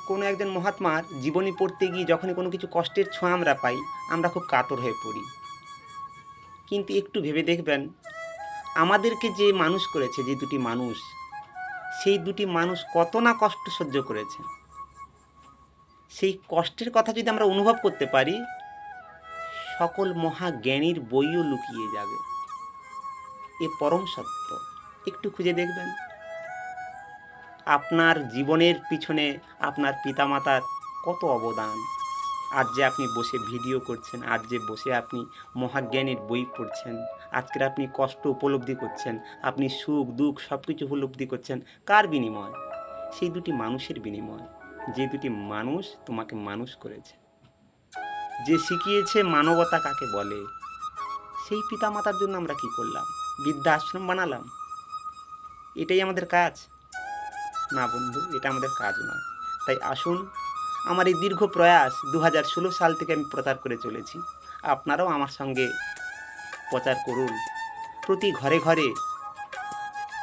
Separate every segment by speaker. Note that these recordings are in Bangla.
Speaker 1: কোনো একজন মহাত্মার জীবনী পড়তে গিয়ে যখনই কোনো কিছু কষ্টের ছোঁয়া আমরা পাই, আমরা খুব কাতর হয়ে পড়ি। কিন্তু একটু ভেবে দেখবেন, আমাদেরকে যে মানুষ করেছে, যে দুটি মানুষ, সেই দুটি মানুষ কত না কষ্ট সহ্য করেছে। সেই কষ্টের কথা যদি আমরা অনুভব করতে পারি, সকল মহাজ্ঞানীর বইও লুকিয়ে যাবে। এ পরম সত্য। একটু খুঁজে দেখবেন, আপনার জীবনের পিছনে আপনার পিতামাতার কত অবদান। আজ যে আপনি বসে ভিডিও করছেন, আজ যে বসে আপনি মহাজ্ঞানীর বই পড়ছেন, আজকের আপনি কষ্ট উপলব্ধি করছেন, আপনি সুখ দুঃখ সব কিছু উপলব্ধি করছেন, কার বিনিময়? সেই দুটি মানুষের বিনিময়। যে দুটি মানুষ তোমাকে মানুষ করেছে, যে শিখিয়েছে মানবতা কাকে বলে। সেই পিতামাতার জন্য আমরা কি করলাম? বৃদ্ধাশ্রম বানালাম? এটাই আমাদের কাজ? না বন্ধু, এটা আমাদের কাজ নয়। তাই আসুন, আমার এই দীর্ঘ প্রয়াস 2016 সাল থেকে আমি প্রচার করে চলেছি। আপনারাও আমার সঙ্গে প্রচার করুন। প্রতি ঘরে ঘরে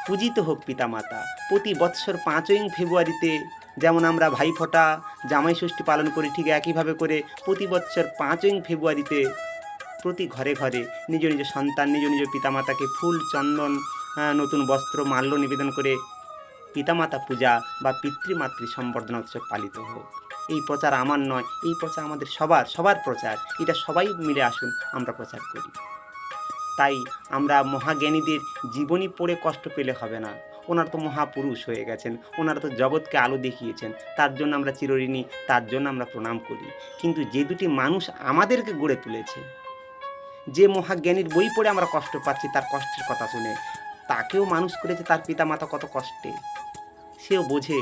Speaker 1: পূজিত হোক পিতামাতা। প্রতি বৎসর 5ই ফেব্রুয়ারিতে যেমন আমরা ভাইফোঁটা, জামাই ষষ্ঠী পালন করি, ঠিক একইভাবে করে প্রতি বৎসর 5ই ফেব্রুয়ারিতে প্রতি ঘরে ঘরে নিজ নিজ সন্তান, নিজ নিজ পিতামাতাকে ফুল, চন্দন, নতুন বস্ত্র, মাল্য নিবেদন করে পিতামাতা পূজা বা পিতৃমাতৃ সম্বর্ধনা উৎসব পালিত হোক। এই প্রচার আমার নয়, এই প্রচার আমাদের সবার প্রচার। এটা সবাই মিলে আসুন আমরা প্রচার করি। তাই আমরা মহাজ্ঞানীদের জীবনী পড়ে কষ্ট পেলে হবে না। ওনারা তো মহাপুরুষ হয়ে গেছেন, ওনারা তো জগৎকে আলো দেখিয়েছেন, তার জন্য আমরা চিরঋণী, তার জন্য আমরা প্রণাম করি। কিন্তু যে দুটি মানুষ আমাদেরকে গড়ে তুলেছে, যে মহাজ্ঞানীর বই পড়ে আমরা কষ্ট পাচ্ছি, তার কষ্টের কথা শুনে, তাকেও মানুষ করেছে তার পিতামাতা কত কষ্টে, সেও বোঝে।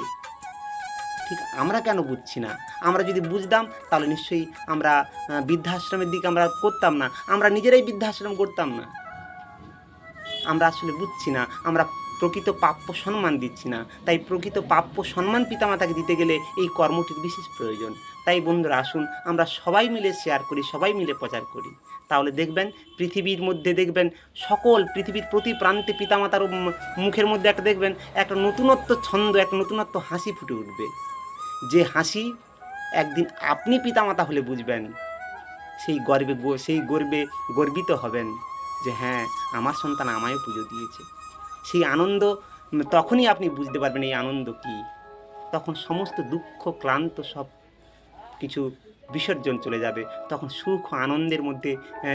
Speaker 1: ঠিক আমরা কেন বুঝছি না? আমরা যদি বুঝতাম তাহলে নিশ্চয়ই আমরা বৃদ্ধাশ্রমের দিকে আমরা করতাম না, আমরা নিজেরাই বৃদ্ধাশ্রম করতাম না। আমরা আসলে বুঝছি না, আমরা প্রকৃত প্রাপ্য সম্মান দিচ্ছি না। তাই প্রকৃত প্রাপ্য সম্মান পিতামাতাকে দিতে গেলে এই কর্মটির বিশেষ প্রয়োজন। তাই বন্ধুরা আসুন, আমরা সবাই মিলে শেয়ার করি, সবাই মিলে প্রচার করি। তাহলে দেখবেন পৃথিবীর মধ্যে, দেখবেন সকল পৃথিবীর প্রতি প্রান্তে পিতামাতার মুখের মধ্যে একটা দেখবেন একটা নতুনত্ব ছন্দ, একটা নতুনত্ব হাসি ফুটে উঠবে। যে হাসি একদিন আপনি পিতামাতা হলে বুঝবেন, সেই গর্বে গর্বিত হবেন যে হ্যাঁ, আমার সন্তান আমায়ও পুজো দিয়েছে। সেই আনন্দ তখনই আপনি বুঝতে পারবেন এই আনন্দ কী। তখন সমস্ত দুঃখ ক্লান্ত সব কিছু বিসর্জন চলে যাবে। তখন সুখ ও আনন্দের মধ্যে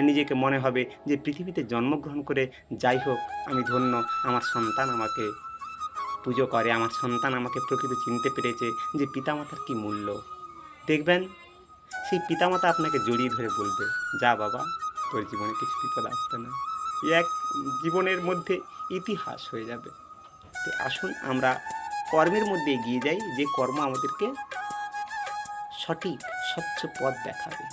Speaker 1: নিজেকে মনে হবে যে পৃথিবীতে জন্মগ্রহণ করে যাই হোক আমি ধন্য, আমার সন্তান আমাকে পুজো করে, আমার সন্তান আমাকে প্রকৃত চিনতে পেরেছে যে পিতামাতার কী মূল্য। দেখবেন সেই পিতামাতা আপনাকে জড়িয়ে ধরে বলবে, যা বাবা, তোর জীবনে কিছু বিপদ আসবে না। এক জীবনের মধ্যে ইতিহাস হয়ে যাবে। তো আসুন আমরা কর্মের মধ্যে এগিয়ে যাই, যে কর্ম আমাদেরকে সঠিক স্বচ্ছ পথ দেখাবে।